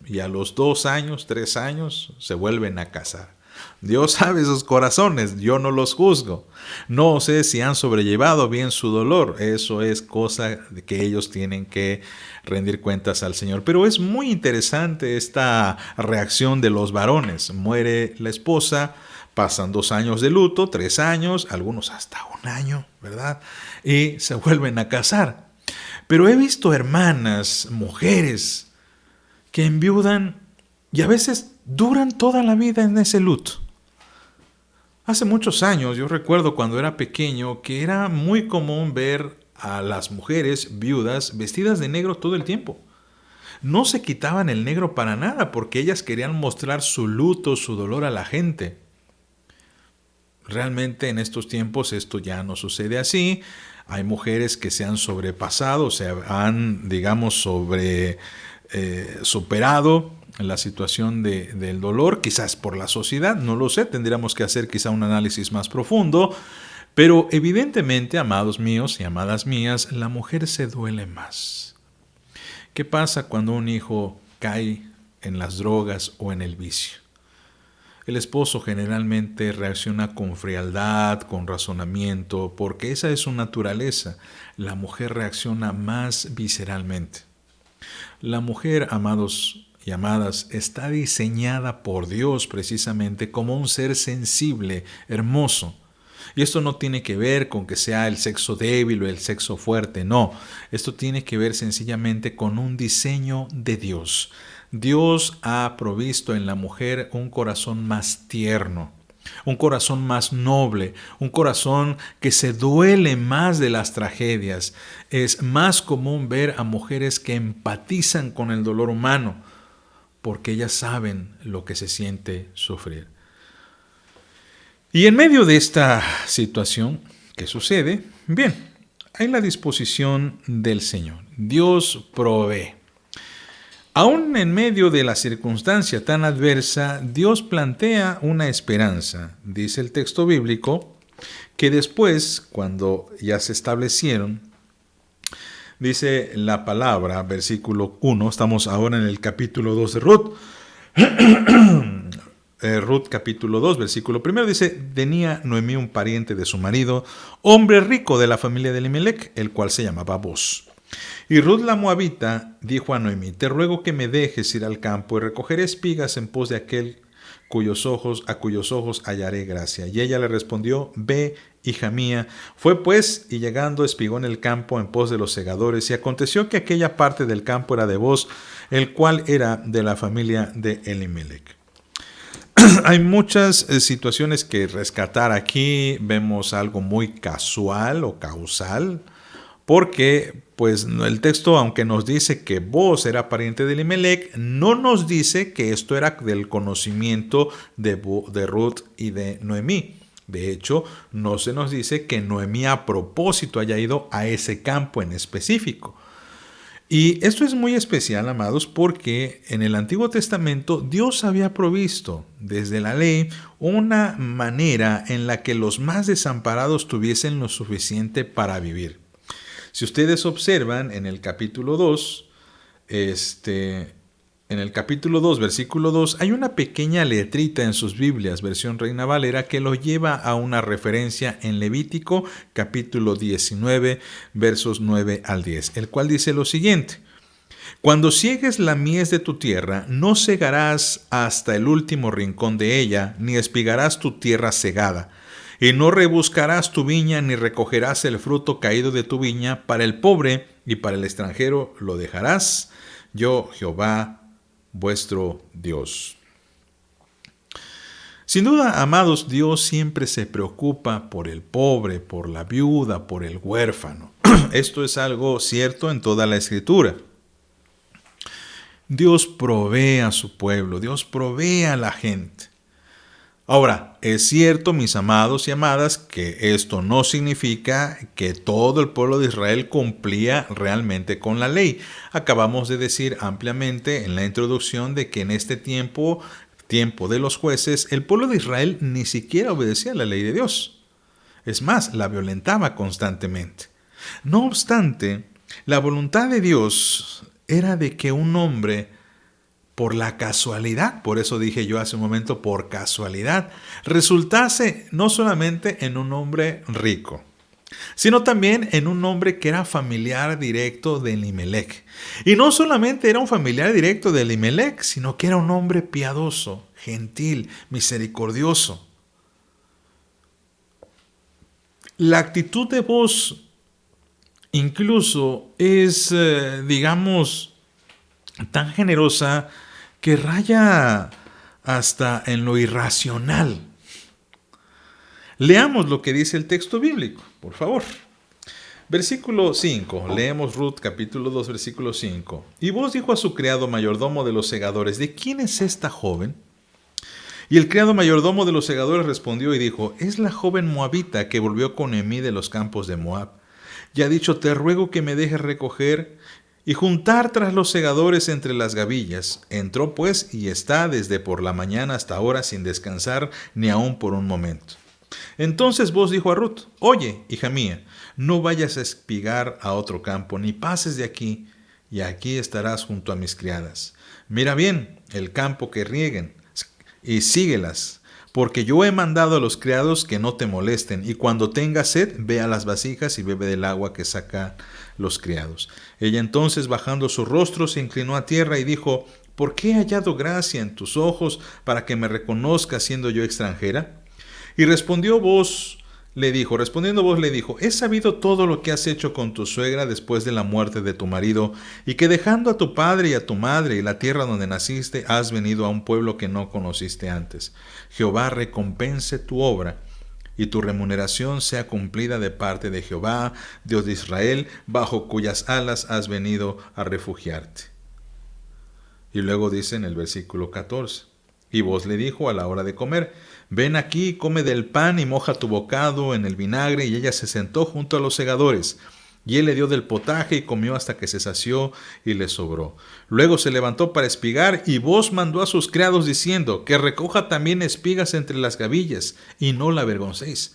y a los 2 años, 3 años se vuelven a casar. Dios sabe sus corazones, yo no los juzgo. No sé si han sobrellevado bien su dolor, eso es cosa de que ellos tienen que rendir cuentas al Señor. Pero es muy interesante esta reacción de los varones. Muere la esposa, pasan 2 años de luto, 3 años, algunos hasta 1 año, ¿verdad? Y se vuelven a casar. Pero he visto hermanas, mujeres, que enviudan y a veces duran toda la vida en ese luto. Hace muchos años, yo recuerdo cuando era pequeño, que era muy común ver a las mujeres viudas vestidas de negro todo el tiempo. No se quitaban el negro para nada porque ellas querían mostrar su luto, su dolor a la gente. Realmente en estos tiempos esto ya no sucede así. Hay mujeres que se han sobrepasado, se han, digamos, superado la situación del dolor, quizás por la sociedad, no lo sé, tendríamos que hacer quizá un análisis más profundo, pero evidentemente, amados míos y amadas mías, la mujer se duele más. ¿Qué pasa cuando un hijo cae en las drogas o en el vicio? El esposo generalmente reacciona con frialdad, con razonamiento, porque esa es su naturaleza. La mujer reacciona más visceralmente. La mujer, amados y amadas, está diseñada por Dios precisamente como un ser sensible, hermoso. Y esto no tiene que ver con que sea el sexo débil o el sexo fuerte, no. Esto tiene que ver sencillamente con un diseño de Dios. Dios ha provisto en la mujer un corazón más tierno, un corazón más noble, un corazón que se duele más de las tragedias. Es más común ver a mujeres que empatizan con el dolor humano, porque ellas saben lo que se siente sufrir. Y en medio de esta situación, ¿qué sucede? Bien, hay la disposición del Señor. Dios provee. Aún en medio de la circunstancia tan adversa, Dios plantea una esperanza. Dice el texto bíblico que después, cuando ya se establecieron, dice la palabra, versículo 1, estamos ahora en el capítulo 2 de Ruth. Ruth capítulo 2, versículo 1, dice: tenía Noemí un pariente de su marido, hombre rico de la familia de Elimelec, el cual se llamaba Boz. Y Ruth la moabita dijo a Noemí: te ruego que me dejes ir al campo y recoger espigas en pos de aquel a cuyos ojos hallaré gracia. Y ella le respondió: ve, hija mía. Fue pues, y llegando espigó en el campo en pos de los segadores. Y aconteció que aquella parte del campo era de Boz, el cual era de la familia de Elimelec. Hay muchas situaciones que rescatar aquí. Vemos algo muy casual o causal, porque pues el texto, aunque nos dice que Boz era pariente de Elimelec, no nos dice que esto era del conocimiento de Ruth y de Noemí. De hecho, no se nos dice que Noemí a propósito haya ido a ese campo en específico. Y esto es muy especial, amados, porque en el Antiguo Testamento Dios había provisto desde la ley una manera en la que los más desamparados tuviesen lo suficiente para vivir. Si ustedes observan en el capítulo 2, en el capítulo 2, versículo 2, hay una pequeña letrita en sus Biblias, versión Reina Valera, que lo lleva a una referencia en Levítico, capítulo 19, versos 9 al 10, el cual dice lo siguiente: Cuando ciegues la mies de tu tierra, no cegarás hasta el último rincón de ella, ni espigarás tu tierra cegada, y no rebuscarás tu viña, ni recogerás el fruto caído de tu viña. Para el pobre y para el extranjero lo dejarás. Yo, Jehová, vuestro Dios. Sin duda, amados, Dios siempre se preocupa por el pobre, por la viuda, por el huérfano. Esto es algo cierto en toda la Escritura. Dios provee a su pueblo, Dios provee a la gente. Ahora, es cierto, mis amados y amadas, que esto no significa que todo el pueblo de Israel cumplía realmente con la ley. Acabamos de decir ampliamente en la introducción de que en este tiempo de los jueces, el pueblo de Israel ni siquiera obedecía la ley de Dios. Es más, la violentaba constantemente. No obstante, la voluntad de Dios era de que un hombre, por la casualidad, por eso dije yo hace un momento, por casualidad, resultase no solamente en un hombre rico, sino también en un hombre que era familiar directo de Elimelech. Y no solamente era un familiar directo de Elimelech, sino que era un hombre piadoso, gentil, misericordioso. La actitud de Booz incluso es, digamos, tan generosa que raya hasta en lo irracional. Leamos lo que dice el texto bíblico, por favor. Versículo 5, leemos Ruth capítulo 2, versículo 5. Y Booz dijo a su criado mayordomo de los segadores: ¿de quién es esta joven? Y el criado mayordomo de los segadores respondió y dijo: es la joven moabita que volvió con Noemí de los campos de Moab. Y ha dicho: te ruego que me dejes recoger y juntar tras los segadores entre las gavillas. Entró pues y está desde por la mañana hasta ahora sin descansar ni aun por un momento. Entonces Booz dijo a Ruth: oye, hija mía, no vayas a espigar a otro campo, ni pases de aquí, y aquí estarás junto a mis criadas. Mira bien el campo que rieguen, y síguelas, porque yo he mandado a los criados que no te molesten, y cuando tengas sed, ve a las vasijas y bebe del agua que sacan los criados. Ella entonces, bajando su rostro, se inclinó a tierra y dijo: ¿por qué he hallado gracia en tus ojos para que me reconozcas siendo yo extranjera? Y respondiendo Booz le dijo: he sabido todo lo que has hecho con tu suegra después de la muerte de tu marido, y que dejando a tu padre y a tu madre y la tierra donde naciste, has venido a un pueblo que no conociste antes. Jehová recompense tu obra, y tu remuneración sea cumplida de parte de Jehová, Dios de Israel, bajo cuyas alas has venido a refugiarte. Y luego dice en el versículo 14: y Booz le dijo a la hora de comer: ven aquí, come del pan y moja tu bocado en el vinagre. Y ella se sentó junto a los segadores. Y él le dio del potaje y comió hasta que se sació y le sobró. Luego se levantó para espigar, y Booz mandó a sus criados diciendo: que recoja también espigas entre las gavillas, y no la avergoncéis.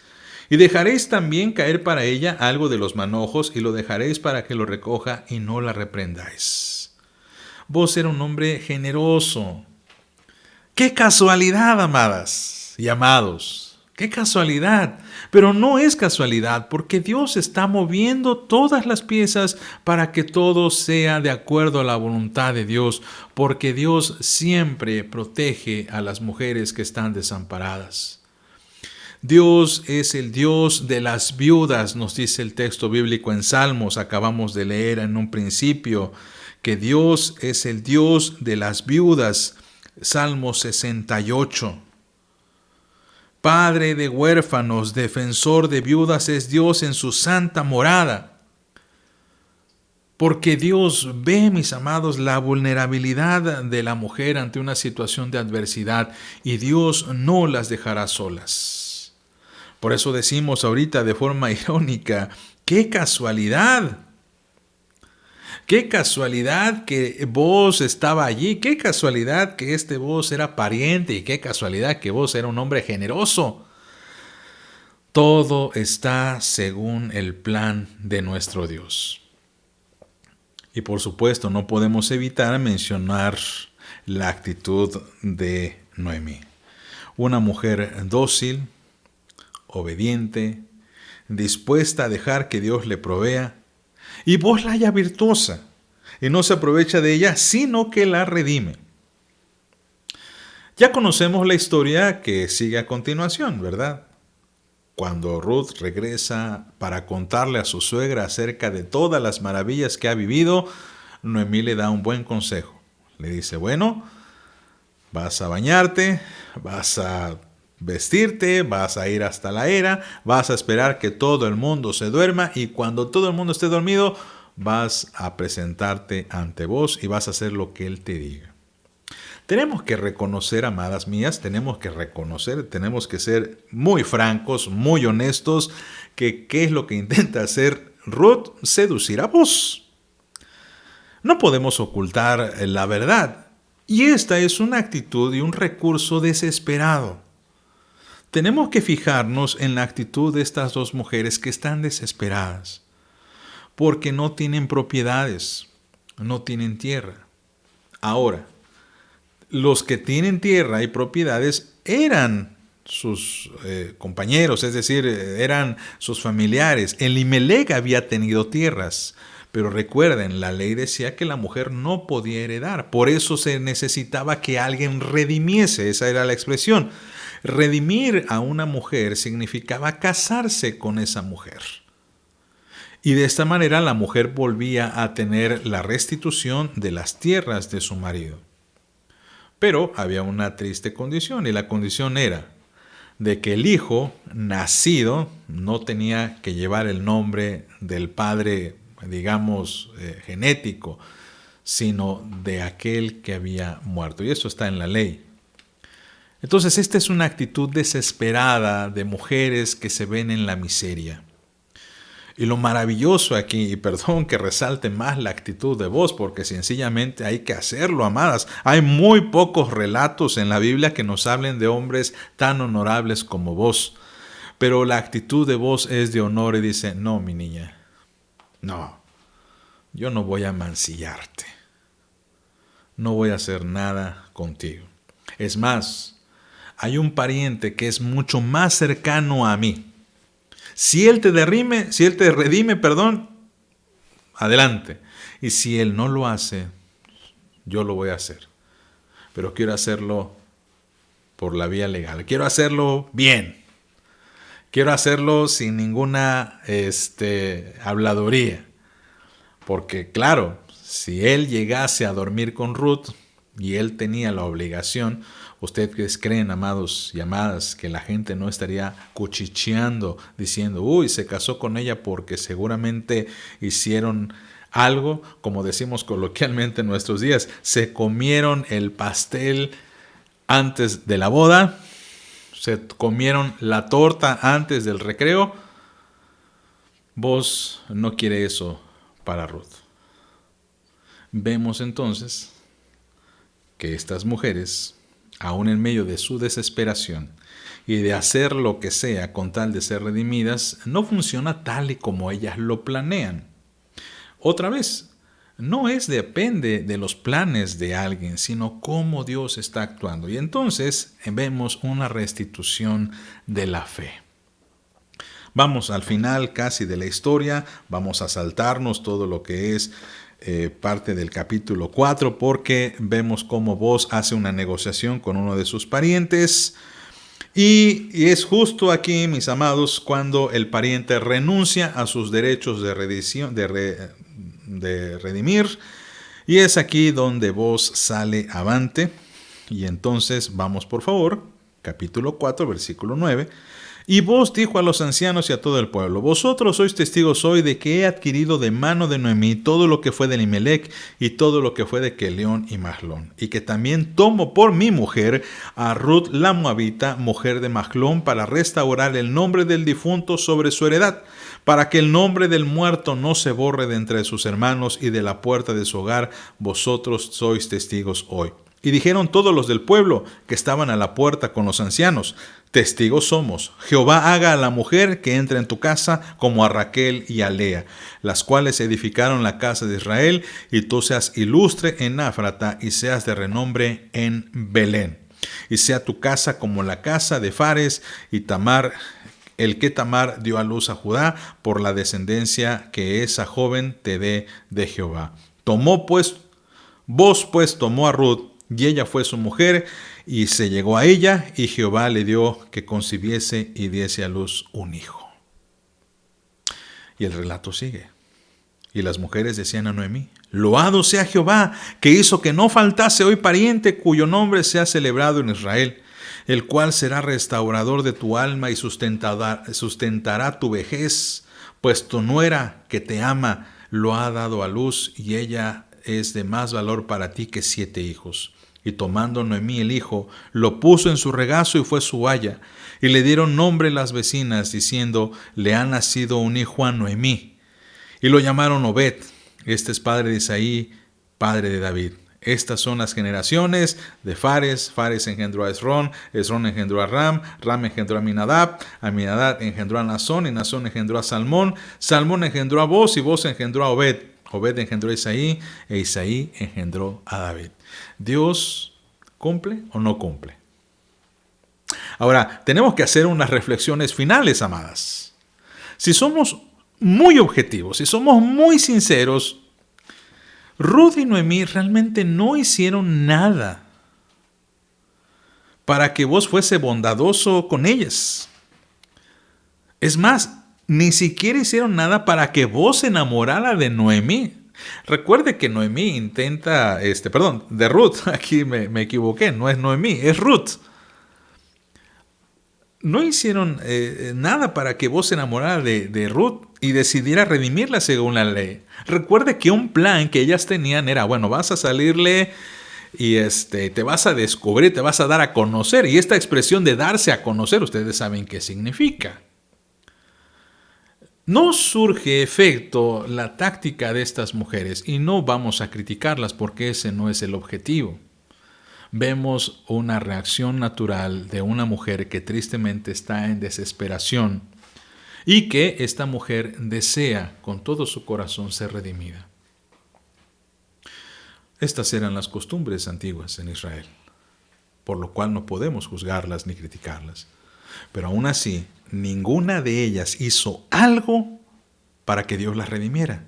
Y dejaréis también caer para ella algo de los manojos, y lo dejaréis para que lo recoja, y no la reprendáis. Booz era un hombre generoso. ¡Qué casualidad, amadas y amados! ¡Qué casualidad! Pero no es casualidad, porque Dios está moviendo todas las piezas para que todo sea de acuerdo a la voluntad de Dios, porque Dios siempre protege a las mujeres que están desamparadas. Dios es el Dios de las viudas, nos dice el texto bíblico en Salmos. Acabamos de leer en un principio que Dios es el Dios de las viudas. Salmo 68. Padre de huérfanos, defensor de viudas es Dios en su santa morada. Porque Dios ve, mis amados, la vulnerabilidad de la mujer ante una situación de adversidad, y Dios no las dejará solas. Por eso decimos ahorita de forma irónica: ¡qué casualidad! Qué casualidad que Booz estaba allí, qué casualidad que este Booz era pariente, y qué casualidad que Booz era un hombre generoso. Todo está según el plan de nuestro Dios. Y por supuesto, no podemos evitar mencionar la actitud de Noemí. Una mujer dócil, obediente, dispuesta a dejar que Dios le provea, y vos la haya virtuosa, y no se aprovecha de ella, sino que la redime. Ya conocemos la historia que sigue a continuación, ¿verdad? Cuando Ruth regresa para contarle a su suegra acerca de todas las maravillas que ha vivido, Noemí le da un buen consejo. Le dice, bueno, vas a bañarte, vas a vestirte, vas a ir hasta la era, vas a esperar que todo el mundo se duerma y cuando todo el mundo esté dormido, vas a presentarte ante vos y vas a hacer lo que Él te diga. Tenemos que reconocer, amadas mías, tenemos que ser muy francos, muy honestos, que qué es lo que intenta hacer Ruth, seducir a vos. No podemos ocultar la verdad, y esta es una actitud y un recurso desesperado. Tenemos que fijarnos en la actitud de estas dos mujeres que están desesperadas, porque no tienen propiedades, no tienen tierra. Ahora, los que tienen tierra y propiedades eran sus compañeros, es decir, eran sus familiares. Elimelec había tenido tierras, pero recuerden, la ley decía que la mujer no podía heredar. Por eso se necesitaba que alguien redimiese, esa era la expresión. Redimir a una mujer significaba casarse con esa mujer. Y de esta manera la mujer volvía a tener la restitución de las tierras de su marido. Pero había una triste condición, y la condición era de que el hijo nacido no tenía que llevar el nombre del padre, digamos, genético, sino de aquel que había muerto. Y eso está en la ley. Entonces, esta es una actitud desesperada de mujeres que se ven en la miseria. Y lo maravilloso aquí, y perdón que resalte más la actitud de vos, porque sencillamente hay que hacerlo, amadas. Hay muy pocos relatos en la Biblia que nos hablen de hombres tan honorables como vos. Pero la actitud de vos es de honor y dice, no, mi niña, no, yo no voy a mancillarte. No voy a hacer nada contigo. Es más, hay un pariente que es mucho más cercano a mí. Si él te redime, adelante. Y si él no lo hace, yo lo voy a hacer. Pero quiero hacerlo por la vía legal. Quiero hacerlo bien. Quiero hacerlo sin ninguna habladuría. Porque claro, si él llegase a dormir con Ruth y él tenía la obligación, ¿ustedes creen, amados y amadas, que la gente no estaría cuchicheando diciendo, uy, se casó con ella porque seguramente hicieron algo, como decimos coloquialmente en nuestros días, se comieron el pastel antes de la boda, se comieron la torta antes del recreo? Vos no quiere eso para Ruth. Vemos entonces que estas mujeres, aún en medio de su desesperación y de hacer lo que sea con tal de ser redimidas, no funciona tal y como ellas lo planean. Otra vez, no depende de los planes de alguien, sino cómo Dios está actuando. Y entonces vemos una restitución de la fe. Vamos al final casi de la historia, vamos a saltarnos todo lo que es parte del capítulo 4, porque vemos cómo Booz hace una negociación con uno de sus parientes. Y es justo aquí, mis amados, cuando el pariente renuncia a sus derechos de redimir. Y es aquí donde Booz sale avante. Y entonces vamos, por favor, capítulo 4, versículo 9. Y Booz dijo a los ancianos y a todo el pueblo: vosotros sois testigos hoy de que he adquirido de mano de Noemí todo lo que fue de Elimelec y todo lo que fue de Quelión y Mahlón, y que también tomo por mi mujer a Ruth la Moabita, mujer de Mahlón, para restaurar el nombre del difunto sobre su heredad, para que el nombre del muerto no se borre de entre sus hermanos y de la puerta de su hogar. Vosotros sois testigos hoy. Y dijeron todos los del pueblo que estaban a la puerta con los ancianos: testigos somos. Jehová haga a la mujer que entra en tu casa como a Raquel y a Lea, las cuales edificaron la casa de Israel, y tú seas ilustre en Éfrata y seas de renombre en Belén. Y sea tu casa como la casa de Fares y Tamar, el que Tamar dio a luz a Judá, por la descendencia que esa joven te dé de Jehová. Vos pues tomó a Ruth, y ella fue su mujer, y se llegó a ella, y Jehová le dio que concibiese y diese a luz un hijo. Y el relato sigue. Y las mujeres decían a Noemí: loado sea Jehová, que hizo que no faltase hoy pariente cuyo nombre sea celebrado en Israel, el cual será restaurador de tu alma y sustentará tu vejez, pues tu nuera que te ama lo ha dado a luz, y ella es de más valor para ti que 7 hijos. Y tomando Noemí el hijo, lo puso en su regazo y fue su haya. Y le dieron nombre las vecinas, diciendo: le ha nacido un hijo a Noemí. Y lo llamaron Obed. Este es padre de Isaí, padre de David. Estas son las generaciones de Fares. Fares engendró a Esrón, Esrón engendró a Ram, Ram engendró a Aminadab, Aminadab engendró a Nazón, y Nazón engendró a Salmón, Salmón engendró a Boz, y Boz engendró a Obed. Obed engendró a Isaí, e Isaí engendró a David. ¿Dios cumple o no cumple? Ahora, tenemos que hacer unas reflexiones finales, amadas. Si somos muy objetivos, si somos muy sinceros, Ruth y Noemí realmente no hicieron nada para que vos fuese bondadoso con ellas. Es más, ni siquiera hicieron nada para que vos se enamorara de Noemí. Recuerde que Noemí intenta, de Ruth, aquí me equivoqué, no es Noemí, es Ruth. No hicieron nada para que vos se enamorara de Ruth y decidiera redimirla según la ley. Recuerde que un plan que ellas tenían era: bueno, vas a salirle y te vas a descubrir, te vas a dar a conocer. Y esta expresión de darse a conocer, ustedes saben qué significa. No surge efecto la táctica de estas mujeres, y no vamos a criticarlas porque ese no es el objetivo. Vemos una reacción natural de una mujer que tristemente está en desesperación y que esta mujer desea con todo su corazón ser redimida. Estas eran las costumbres antiguas en Israel, por lo cual no podemos juzgarlas ni criticarlas. Pero aún así, ninguna de ellas hizo algo para que Dios las redimiera.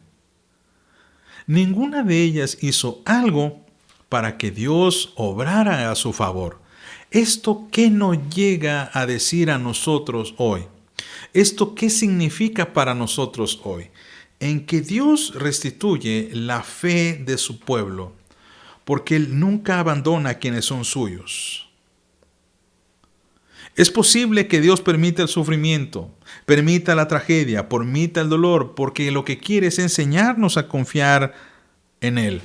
Ninguna de ellas hizo algo para que Dios obrara a su favor. ¿Esto qué nos llega a decir a nosotros hoy? ¿Esto qué significa para nosotros hoy? En que Dios restituye la fe de su pueblo, porque Él nunca abandona a quienes son suyos. Es posible que Dios permita el sufrimiento, permita la tragedia, permita el dolor, porque lo que quiere es enseñarnos a confiar en Él.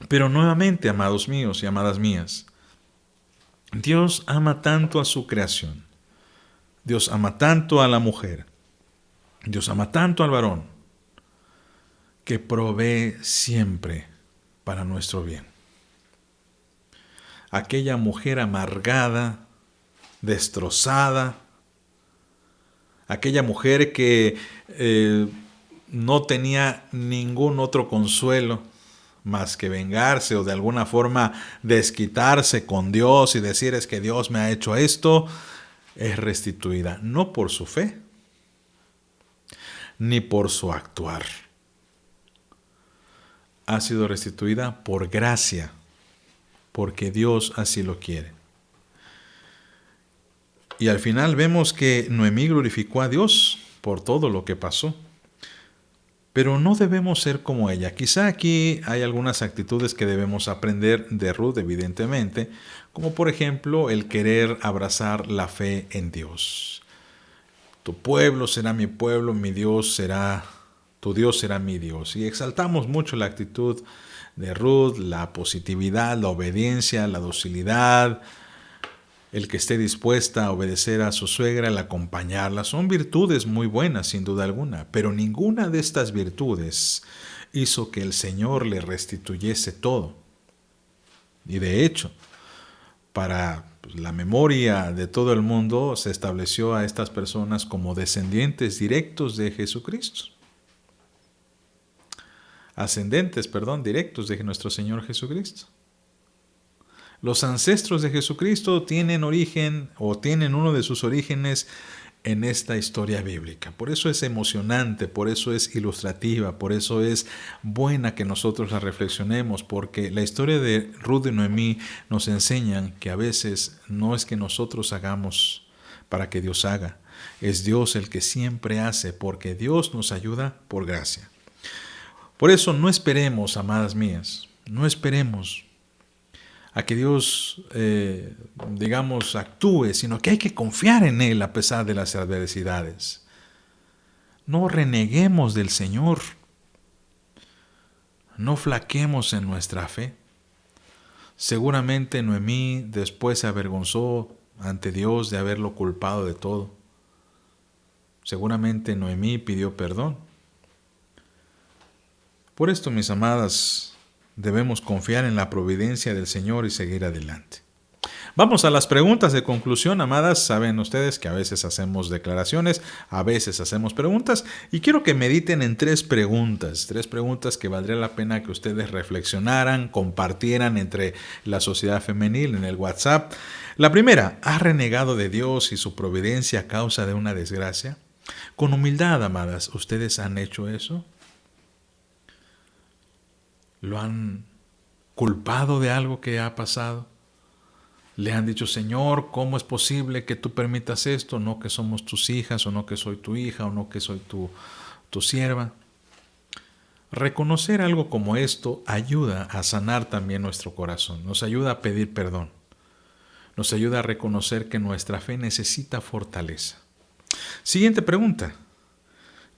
Pero nuevamente, amados míos y amadas mías, Dios ama tanto a su creación. Dios ama tanto a la mujer. Dios ama tanto al varón, que provee siempre para nuestro bien. Aquella mujer amargada, destrozada, aquella mujer que no tenía ningún otro consuelo más que vengarse o de alguna forma desquitarse con Dios y decir: es que Dios me ha hecho esto, es restituida no por su fe ni por su actuar. Ha sido restituida por gracia, porque Dios así lo quiere. Y al final vemos que Noemí glorificó a Dios por todo lo que pasó. Pero no debemos ser como ella. Quizá aquí hay algunas actitudes que debemos aprender de Ruth, evidentemente, como por ejemplo el querer abrazar la fe en Dios. Tu pueblo será mi pueblo, mi Dios será, tu Dios será mi Dios. Y exaltamos mucho la actitud de Ruth, la positividad, la obediencia, la docilidad, el que esté dispuesta a obedecer a su suegra, el acompañarla. Son virtudes muy buenas, sin duda alguna, pero ninguna de estas virtudes hizo que el Señor le restituyese todo. Y de hecho, para la memoria de todo el mundo, se estableció a estas personas como descendientes directos de Jesucristo. Directos de nuestro Señor Jesucristo. Los ancestros de Jesucristo tienen origen o tienen uno de sus orígenes en esta historia bíblica. Por eso es emocionante, por eso es ilustrativa, por eso es buena que nosotros la reflexionemos, porque la historia de Ruth y Noemí nos enseñan que a veces no es que nosotros hagamos para que Dios haga, es Dios el que siempre hace, porque Dios nos ayuda por gracia. Por eso no esperemos, amadas mías, no esperemos a que Dios, actúe, sino que hay que confiar en Él a pesar de las adversidades. No reneguemos del Señor. No flaquemos en nuestra fe. Seguramente Noemí después se avergonzó ante Dios de haberlo culpado de todo. Seguramente Noemí pidió perdón. Por esto, mis amadas, debemos confiar en la providencia del Señor y seguir adelante. Vamos a las preguntas de conclusión, amadas. Saben ustedes que a veces hacemos declaraciones, a veces hacemos preguntas, y quiero que mediten en tres preguntas que valdría la pena que ustedes reflexionaran, compartieran entre la sociedad femenil en el WhatsApp. La primera, ¿has renegado de Dios y su providencia a causa de una desgracia? Con humildad, amadas, ¿ustedes han hecho eso? ¿Lo han culpado de algo que ha pasado? ¿Le han dicho, Señor, cómo es posible que tú permitas esto? No que somos tus hijas, o no que soy tu hija, o no que soy tu sierva. Reconocer algo como esto ayuda a sanar también nuestro corazón. Nos ayuda a pedir perdón. Nos ayuda a reconocer que nuestra fe necesita fortaleza. Siguiente pregunta.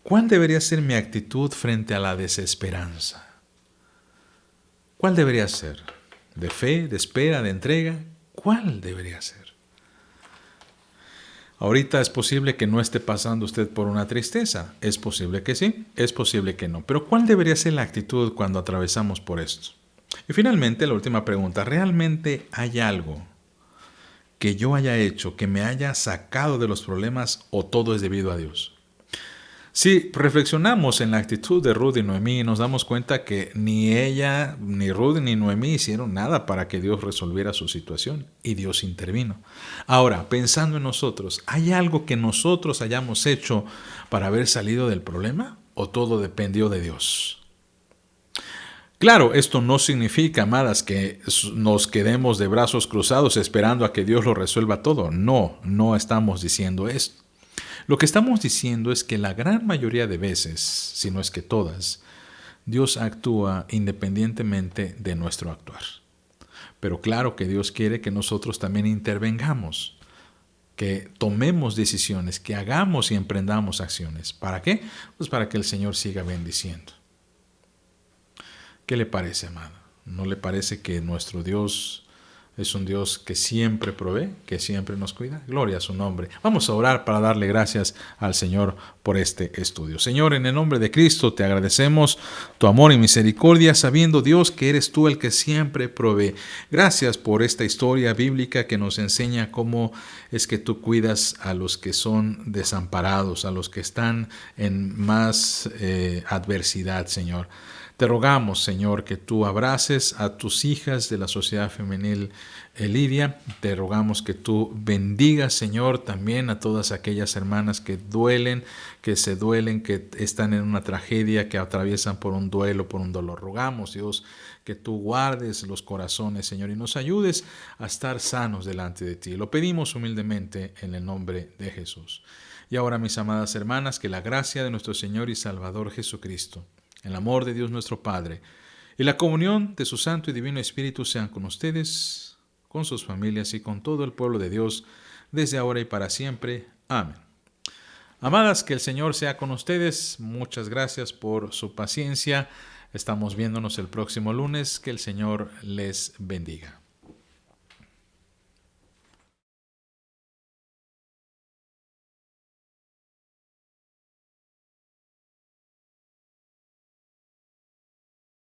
¿Cuál debería ser mi actitud frente a la desesperanza? ¿Cuál debería ser? ¿De fe, de espera, de entrega? ¿Cuál debería ser? Ahorita es posible que no esté pasando usted por una tristeza. Es posible que sí, es posible que no. Pero ¿cuál debería ser la actitud cuando atravesamos por esto? Y finalmente, la última pregunta. ¿Realmente hay algo que yo haya hecho que me haya sacado de los problemas, o todo es debido a Dios? Si reflexionamos en la actitud de Ruth y Noemí, nos damos cuenta que ni ella, ni Ruth, ni Noemí hicieron nada para que Dios resolviera su situación, y Dios intervino. Ahora, pensando en nosotros, ¿hay algo que nosotros hayamos hecho para haber salido del problema, o todo dependió de Dios? Claro, esto no significa, amadas, que nos quedemos de brazos cruzados esperando a que Dios lo resuelva todo. No estamos diciendo esto. Lo que estamos diciendo es que la gran mayoría de veces, si no es que todas, Dios actúa independientemente de nuestro actuar. Pero claro que Dios quiere que nosotros también intervengamos, que tomemos decisiones, que hagamos y emprendamos acciones. ¿Para qué? Pues para que el Señor siga bendiciendo. ¿Qué le parece, amado? ¿No le parece que nuestro Dios es un Dios que siempre provee, que siempre nos cuida? Gloria a su nombre. Vamos a orar para darle gracias al Señor por este estudio. Señor, en el nombre de Cristo te agradecemos tu amor y misericordia, sabiendo, Dios, que eres tú el que siempre provee. Gracias por esta historia bíblica que nos enseña cómo es que tú cuidas a los que son desamparados, a los que están en más adversidad, Señor. Te rogamos, Señor, que tú abraces a tus hijas de la sociedad femenil Lidia. Te rogamos que tú bendigas, Señor, también a todas aquellas hermanas que se duelen, que están en una tragedia, que atraviesan por un duelo, por un dolor. Rogamos, Dios, que tú guardes los corazones, Señor, y nos ayudes a estar sanos delante de ti. Lo pedimos humildemente en el nombre de Jesús. Y ahora, mis amadas hermanas, que la gracia de nuestro Señor y Salvador Jesucristo, el amor de Dios nuestro Padre y la comunión de su Santo y Divino Espíritu sean con ustedes, con sus familias y con todo el pueblo de Dios, desde ahora y para siempre. Amén. Amadas, que el Señor sea con ustedes. Muchas gracias por su paciencia. Estamos viéndonos el próximo lunes. Que el Señor les bendiga.